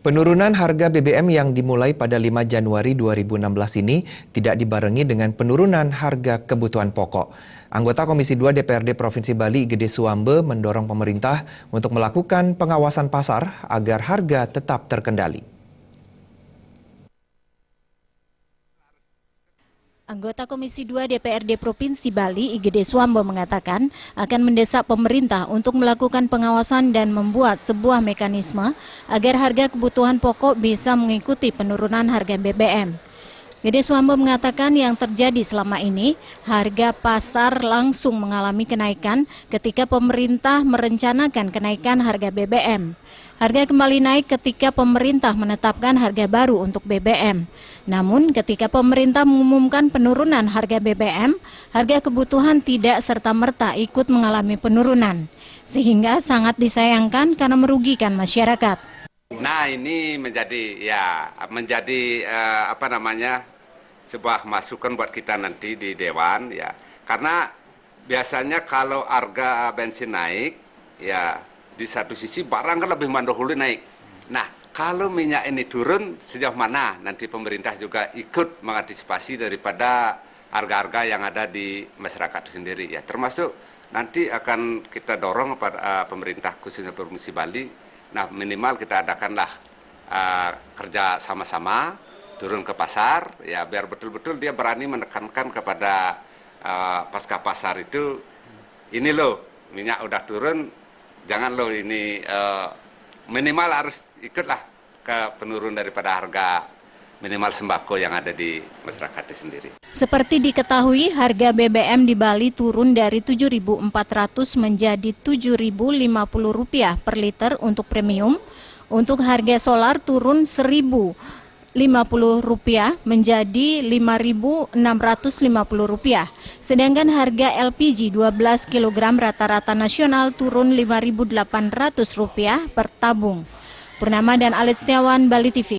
Penurunan harga BBM yang dimulai pada 5 Januari 2016 ini tidak dibarengi dengan penurunan harga kebutuhan pokok. Anggota Komisi 2 DPRD Provinsi Bali Igede Suambe mendorong pemerintah untuk melakukan pengawasan pasar agar harga tetap terkendali. Anggota Komisi 2 DPRD Provinsi Bali, Igede Suambe mengatakan akan mendesak pemerintah untuk melakukan pengawasan dan membuat sebuah mekanisme agar harga kebutuhan pokok bisa mengikuti penurunan harga BBM. Igede Suambe mengatakan yang terjadi selama ini, harga pasar langsung mengalami kenaikan ketika pemerintah merencanakan kenaikan harga BBM. Harga kembali naik ketika pemerintah menetapkan harga baru untuk BBM. Namun ketika pemerintah mengumumkan penurunan harga BBM, harga kebutuhan tidak serta-merta ikut mengalami penurunan. Sehingga sangat disayangkan karena merugikan masyarakat. Nah, ini menjadi sebuah masukan buat kita nanti di Dewan ya. Karena biasanya kalau harga bensin naik ya di satu sisi barang kan lebih mendahului naik. Nah, kalau minyak ini turun sejauh mana nanti pemerintah juga ikut mengantisipasi daripada harga-harga yang ada di masyarakat sendiri ya. Termasuk nanti akan kita dorong pada pemerintah khususnya Provinsi Bali. Nah, minimal kita adakanlah kerja sama-sama turun ke pasar ya biar betul-betul dia berani menekankan kepada pasca pasar itu, ini loh minyak udah turun, jangan loh ini minimal harus ikutlah ke penurun daripada harga minimal sembako yang ada di masyarakat sendiri. Seperti diketahui, harga BBM di Bali turun dari Rp7.400 menjadi Rp7.050 per liter untuk premium. Untuk harga solar turun Rp1.050 menjadi Rp5.650. Sedangkan harga LPG 12 kg rata-rata nasional turun Rp5.800 per tabung. Purnama dan Alit Setiawan, Bali TV.